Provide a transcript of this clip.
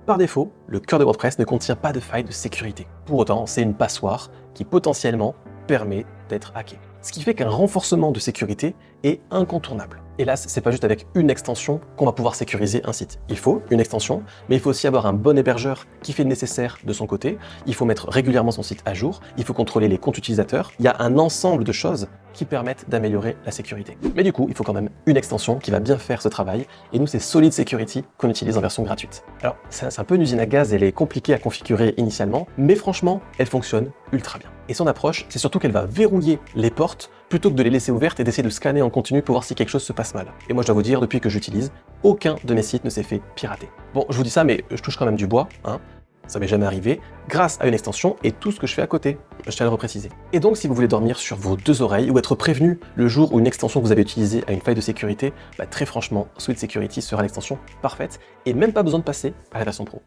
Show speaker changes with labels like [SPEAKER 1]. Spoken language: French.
[SPEAKER 1] Par défaut, le cœur de WordPress ne contient pas de faille de sécurité. Pour autant, c'est une passoire qui potentiellement permet d'être hacké. Ce qui fait qu'un renforcement de sécurité est incontournable. Hélas, c'est pas juste avec une extension qu'on va pouvoir sécuriser un site. Il faut une extension, mais il faut aussi avoir un bon hébergeur qui fait le nécessaire de son côté. Il faut mettre régulièrement son site à jour. Il faut contrôler les comptes utilisateurs. Il y a un ensemble de choses qui permettent d'améliorer la sécurité. Mais du coup, il faut quand même une extension qui va bien faire ce travail. Et nous, c'est Solid Security qu'on utilise en version gratuite. Alors, c'est un peu une usine à gaz, elle est compliquée à configurer initialement, mais franchement, elle fonctionne ultra bien. Et son approche, c'est surtout qu'elle va verrouiller les portes plutôt que de les laisser ouvertes et d'essayer de scanner en continu pour voir si quelque chose se passe mal. Et moi, je dois vous dire, depuis que j'utilise, aucun de mes sites ne s'est fait pirater. Bon, je vous dis ça, mais je touche quand même du bois, hein. Ça m'est jamais arrivé, grâce à une extension et tout ce que je fais à côté, je tiens à le repréciser. Et donc, si vous voulez dormir sur vos deux oreilles ou être prévenu le jour où une extension que vous avez utilisée a une faille de sécurité, très franchement, Solid Security sera l'extension parfaite et même pas besoin de passer à la version pro.